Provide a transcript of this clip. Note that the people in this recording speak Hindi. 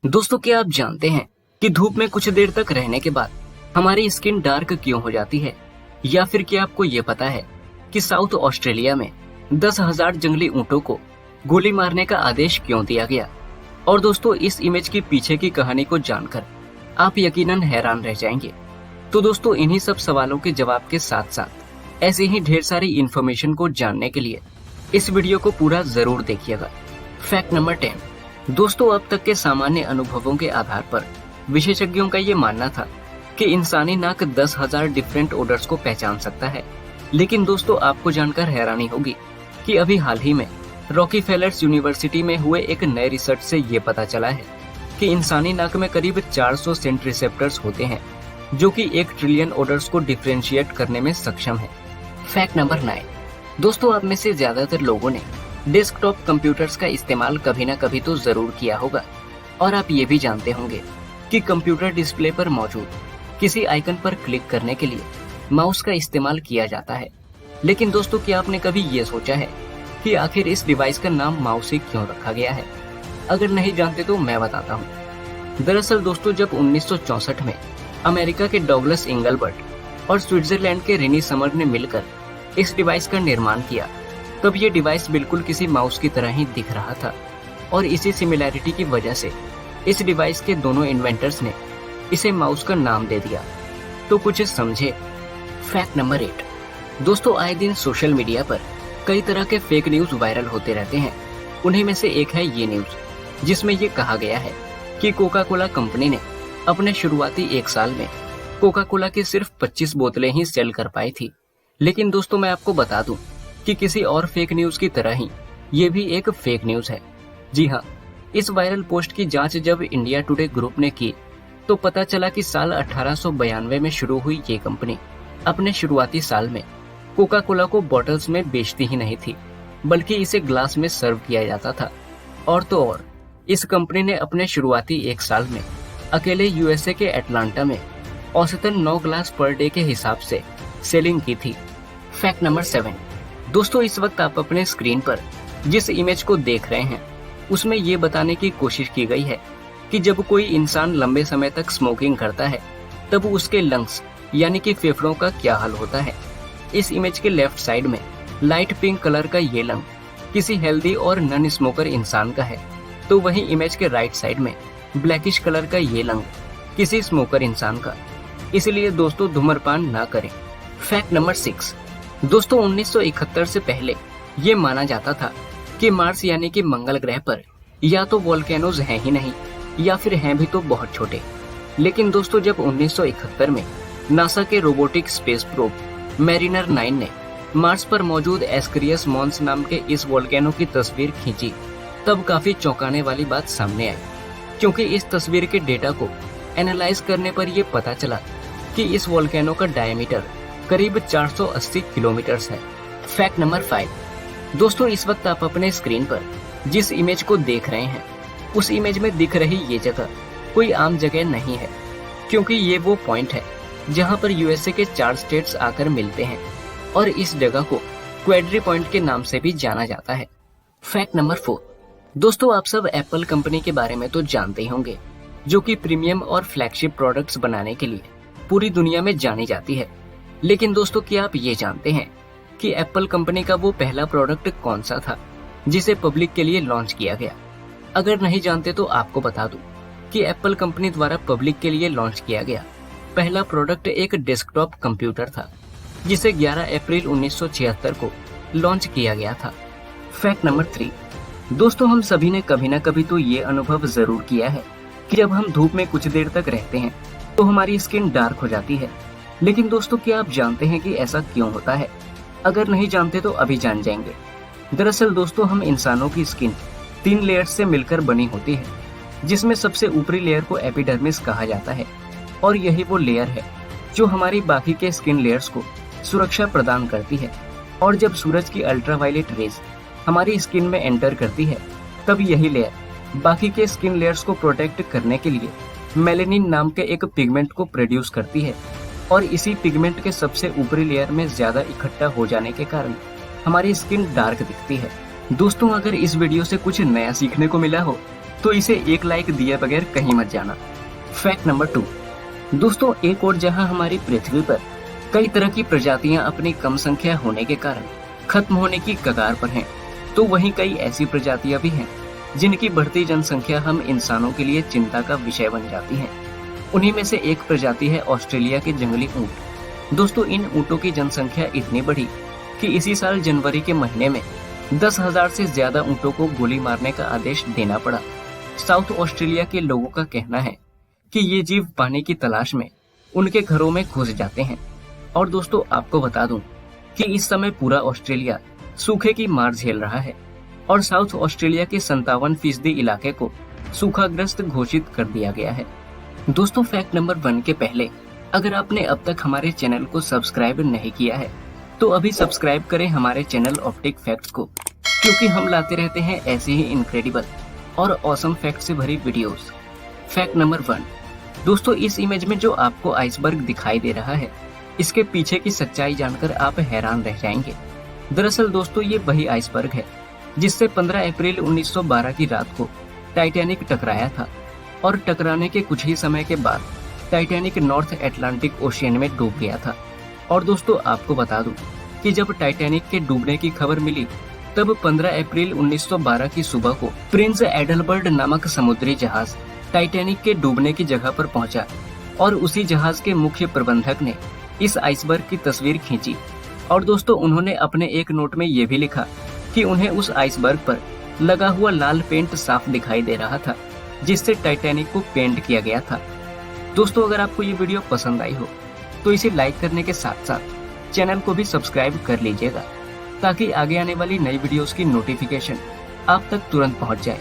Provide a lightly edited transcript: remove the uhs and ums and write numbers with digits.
दोस्तों, क्या आप जानते हैं कि धूप में कुछ देर तक रहने के बाद हमारी स्किन डार्क क्यों हो जाती है? या फिर क्या आपको ये पता है कि साउथ ऑस्ट्रेलिया में 10,000 जंगली ऊंटों को गोली मारने का आदेश क्यों दिया गया? और दोस्तों, इस इमेज के पीछे की कहानी को जानकर आप यकीनन हैरान रह जाएंगे। तो दोस्तों, इन्हीं सब सवालों के जवाब के साथ साथ ऐसे ही ढेर सारी इन्फॉर्मेशन को जानने के लिए इस वीडियो को पूरा जरूर देखिएगा। Fact number 10। दोस्तों, अब तक के सामान्य अनुभवों के आधार पर विशेषज्ञों का ये मानना था कि इंसानी नाक 10,000 डिफरेंट ओडर्स को पहचान सकता है। लेकिन दोस्तों, आपको जानकर हैरानी होगी कि अभी हाल ही में रॉकीफेलर्स यूनिवर्सिटी में हुए एक नए रिसर्च से ये पता चला है कि इंसानी नाक में करीब 400 सेंट रिसेप्टर्स होते हैं जो कि 1 ट्रिलियन ओडर्स को डिफरेंशिएट करने में सक्षम है। Fact number 9। दोस्तों, आप में से ज्यादातर लोगों ने डेस्कटॉप कंप्यूटर्स का इस्तेमाल कभी ना कभी तो जरूर किया होगा और आप ये भी जानते होंगे कि कंप्यूटर डिस्प्ले पर मौजूद किसी आइकन पर क्लिक करने के लिए माउस का इस्तेमाल किया जाता है। लेकिन दोस्तों, क्या आपने कभी ये सोचा है कि आखिर इस डिवाइस का नाम माउस ही क्यों रखा गया है? अगर नहीं जानते तो मैं बताता हूँ। दरअसल दोस्तों, जब 1964 में अमेरिका के डॉगलस इंगलबर्ट और स्विट्जरलैंड के रेनी समर ने मिलकर इस डिवाइस का निर्माण किया, तब ये डिवाइस बिल्कुल किसी माउस की तरह ही दिख रहा था और इसी सिमिलैरिटी की वजह से इस डिवाइस के दोनों इन्वेंटर्स ने इसे माउस का नाम दे दिया। तो कुछ समझे। Fact number 8। दोस्तों, आए दिन सोशल मीडिया पर कई तरह के फेक न्यूज वायरल होते रहते हैं। उन्हीं में से एक है ये न्यूज जिसमें ये कहा गया है कि कोका कोला कंपनी ने अपने शुरुआती 1 साल में कोका कोला की सिर्फ 25 बोतलें ही सेल कर पाई थी। लेकिन दोस्तों, मैं आपको बता दूं कि किसी और फेक न्यूज की तरह ही ये भी एक फेक न्यूज है। जी हाँ, इस वायरल पोस्ट की जांच जब इंडिया टुडे ग्रुप ने की तो पता चला कि साल 1892 में शुरू हुई ये कंपनी अपने शुरुआती साल में कोका कोला को बॉटल्स में बेचती ही नहीं थी, बल्कि इसे ग्लास में सर्व किया जाता था। और तो और, इस कंपनी ने अपने शुरुआती 1 साल में अकेले यूएसए के एटलांटा में औसतन 9 ग्लास पर डे के हिसाब से सेलिंग की थी। Fact number 7। दोस्तों, इस वक्त आप अपने स्क्रीन पर जिस इमेज को देख रहे हैं उसमें ये बताने की कोशिश की गई है कि जब कोई इंसान लंबे समय तक स्मोकिंग करता है तब उसके लंग्स यानी कि फेफड़ों का क्या हाल होता है। इस इमेज के लेफ्ट साइड में लाइट पिंक कलर का ये लंग किसी हेल्दी और नॉन स्मोकर इंसान का है, तो वहीं इमेज के राइट साइड में ब्लैकिश कलर का ये लंग किसी स्मोकर इंसान का। इसलिए दोस्तों, धूम्रपान ना करें। Fact number 6। दोस्तों, 1971 से पहले ये माना जाता था कि मार्स यानी कि मंगल ग्रह पर या तो वोल्केनोज हैं ही नहीं या फिर हैं भी तो बहुत छोटे। लेकिन दोस्तों, जब 1971 में नासा के रोबोटिक स्पेस प्रोब मैरिनर 9 ने मार्स पर मौजूद एस्क्रियस मॉन्स नाम के इस वोल्केनो की तस्वीर खींची, तब काफी चौंकाने वाली बात सामने आई, क्योंकि इस तस्वीर के डेटा को एनालाइज करने पर यह पता चला कि इस वोल्केनो का डायमीटर करीब 480 किलोमीटर है। Fact number 5। दोस्तों, इस वक्त आप अपने स्क्रीन पर जिस इमेज को देख रहे हैं उस इमेज में दिख रही ये जगह कोई आम जगह नहीं है, क्योंकि ये वो पॉइंट है जहां पर यूएसए के 4 स्टेट्स आकर मिलते हैं और इस जगह को क्वेड्री पॉइंट के नाम से भी जाना जाता है। Fact number 4। दोस्तों, आप सब एप्पल कंपनी के बारे में तो जानते ही होंगे, जो कि प्रीमियम और फ्लैगशिप प्रोडक्ट्स बनाने के लिए पूरी दुनिया में जानी जाती है। लेकिन दोस्तों, क्या आप ये जानते हैं कि एप्पल कंपनी का वो पहला प्रोडक्ट कौन सा था जिसे पब्लिक के लिए लॉन्च किया गया? अगर नहीं जानते तो आपको बता दूं कि एप्पल कंपनी द्वारा पब्लिक के लिए लॉन्च किया गया पहला प्रोडक्ट एक डेस्कटॉप कंप्यूटर था, जिसे 11 अप्रैल 1976 को लॉन्च किया गया था। Fact number 3। दोस्तों, हम सभी ने कभी ना कभी तो ये अनुभव जरूर किया है कि जब हम धूप में कुछ देर तक रहते हैं तो हमारी स्किन डार्क हो जाती है। लेकिन दोस्तों, क्या आप जानते हैं कि ऐसा क्यों होता है? अगर नहीं जानते तो अभी जान जाएंगे। दरअसल दोस्तों, हम इंसानों की स्किन 3 लेयर्स से मिलकर बनी होती है, जिसमें सबसे ऊपरी लेयर को एपिडर्मिस कहा जाता है और यही वो लेयर है जो हमारी बाकी के स्किन लेयर्स को सुरक्षा प्रदान करती है। और जब सूरज की अल्ट्रावायलेट रेज हमारी स्किन में एंटर करती है, तब यही लेयर बाकी के स्किन लेयर्स को प्रोटेक्ट करने के लिए मेलेनिन नाम के एक पिगमेंट को प्रोड्यूस करती है और इसी पिगमेंट के सबसे ऊपरी लेयर में ज्यादा इकट्ठा हो जाने के कारण हमारी स्किन डार्क दिखती है। दोस्तों, अगर इस वीडियो से कुछ नया सीखने को मिला हो तो इसे एक लाइक दिए बगैर कहीं मत जाना। फैक्ट नंबर 2, दोस्तों एक और जहां हमारी पृथ्वी पर कई तरह की प्रजातियां अपनी कम संख्या होने के कारण खत्म होने की कगार पर हैं, तो वहीं कई ऐसी प्रजातियां भी हैं जिनकी बढ़ती जनसंख्या हम इंसानों के लिए चिंता का विषय बन जाती है। उन्हीं में से एक प्रजाति है ऑस्ट्रेलिया के जंगली ऊंट। दोस्तों इन ऊंटों की जनसंख्या इतनी बढ़ी कि इसी साल जनवरी के महीने में 10,000 से ज्यादा ऊंटों को गोली मारने का आदेश देना पड़ा। साउथ ऑस्ट्रेलिया के लोगों का कहना है कि ये जीव पानी की तलाश में उनके घरों में घुस जाते हैं। और दोस्तों आपको बता दूं कि इस समय पूरा ऑस्ट्रेलिया सूखे की मार झेल रहा है और साउथ ऑस्ट्रेलिया के 57% इलाके को सूखाग्रस्त घोषित कर दिया गया है। दोस्तों फैक्ट नंबर 1 के पहले अगर आपने अब तक हमारे चैनल को सब्सक्राइब नहीं किया है तो अभी सब्सक्राइब करें हमारे चैनल ऑप्टिक फैक्ट्स को, क्योंकि हम लाते रहते हैं ऐसे ही इनक्रेडिबल और ऑसम फैक्ट से भरी वीडियोस। फैक्ट नंबर 1, दोस्तों इस इमेज में जो आपको आइसबर्ग दिखाई दे रहा है, इसके पीछे की सच्चाई जानकर आप हैरान रह जाएंगे। दरअसल दोस्तों ये वही आइसबर्ग है जिससे 15 अप्रैल 1912 की रात को टाइटैनिक टकराया था और टकराने के कुछ ही समय के बाद टाइटैनिक नॉर्थ अटलांटिक ओशियन में डूब गया था। और दोस्तों आपको बता दूं कि जब टाइटैनिक के डूबने की खबर मिली तब 15 अप्रैल 1912 की सुबह को प्रिंस एडलबर्ट नामक समुद्री जहाज टाइटैनिक के डूबने की जगह पर पहुंचा और उसी जहाज के मुख्य प्रबंधक ने इस आइसबर्ग की तस्वीर खींची। और दोस्तों उन्होंने अपने एक नोट में ये भी लिखा कि उन्हें उस आइसबर्ग पर लगा हुआ लाल पेंट साफ दिखाई दे रहा था जिससे टाइटैनिक को पेंट किया गया था। दोस्तों अगर आपको ये वीडियो पसंद आई हो तो इसे लाइक करने के साथ साथ चैनल को भी सब्सक्राइब कर लीजिएगा ताकि आगे आने वाली नई वीडियोस की नोटिफिकेशन आप तक तुरंत पहुंच जाए।